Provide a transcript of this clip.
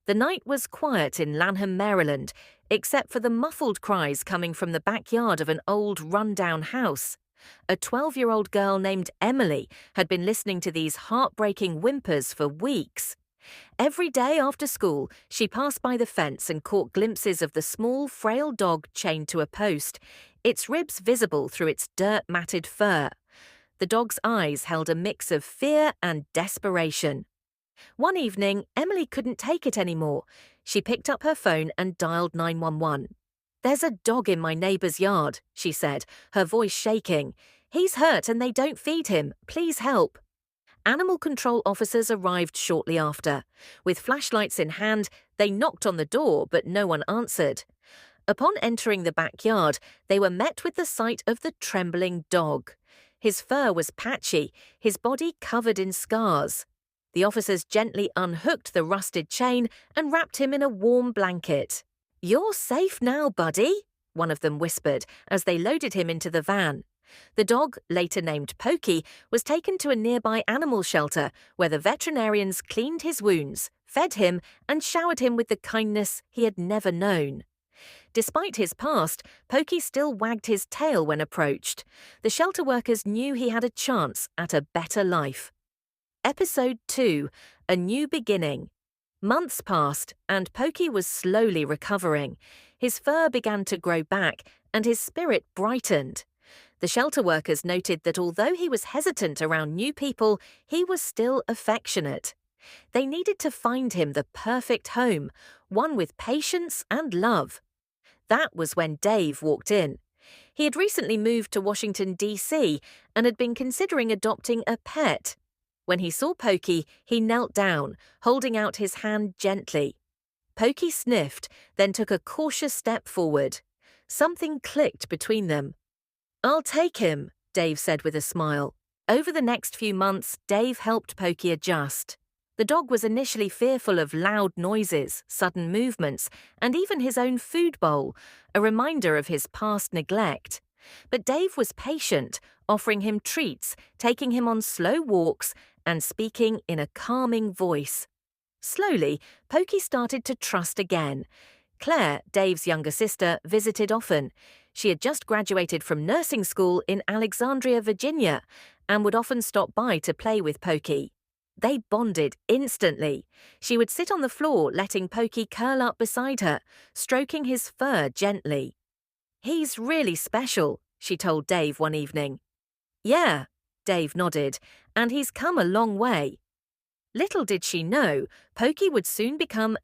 The night was quiet in Lanham, Maryland, except for the muffled cries coming from the backyard of an old, run-down house. A 12-year-old girl named Emily had been listening to these heartbreaking whimpers for weeks. Every day after school, she passed by the fence and caught glimpses of the small, frail dog chained to a post, its ribs visible through its dirt-matted fur. The dog's eyes held a mix of fear and desperation. One evening, Emily couldn't take it anymore. She picked up her phone and dialed 911. "There's a dog in my neighbor's yard," she said, her voice shaking. "He's hurt and they don't feed him. Please help." Animal control officers arrived shortly after. With flashlights in hand, they knocked on the door, but no one answered. Upon entering the backyard, they were met with the sight of the trembling dog. His fur was patchy, his body covered in scars. The officers gently unhooked the rusted chain and wrapped him in a warm blanket. "You're safe now, buddy," one of them whispered as they loaded him into the van. The dog, later named Pokey, was taken to a nearby animal shelter where the veterinarians cleaned his wounds, fed him, and showered him with the kindness he had never known. Despite his past, Pokey still wagged his tail when approached. The shelter workers knew he had a chance at a better life. Episode 2, A New Beginning. Months passed, and Pokey was slowly recovering. His fur began to grow back, and his spirit brightened. The shelter workers noted that although he was hesitant around new people, he was still affectionate. They needed to find him the perfect home, one with patience and love. That was when Dave walked in. He had recently moved to Washington, D.C., and had been considering adopting a pet. When he saw Pokey, he knelt down, holding out his hand gently. Pokey sniffed, then took a cautious step forward. Something clicked between them. "I'll take him," Dave said with a smile. Over the next few months, Dave helped Pokey adjust. The dog was initially fearful of loud noises, sudden movements, and even his own food bowl, a reminder of his past neglect. But Dave was patient, offering him treats, taking him on slow walks, and speaking in a calming voice. Slowly, Pokey started to trust again. Khlaire, Dave's younger sister, visited often. She had just graduated from nursing school in Alexandria, Virginia, and would often stop by to play with Pokey. They bonded instantly. She would sit on the floor, letting Pokey curl up beside her, stroking his fur gently. "He's really special," she told Dave one evening. "Yeah," Dave nodded, "and he's come a long way." Little did she know, Pokey would soon become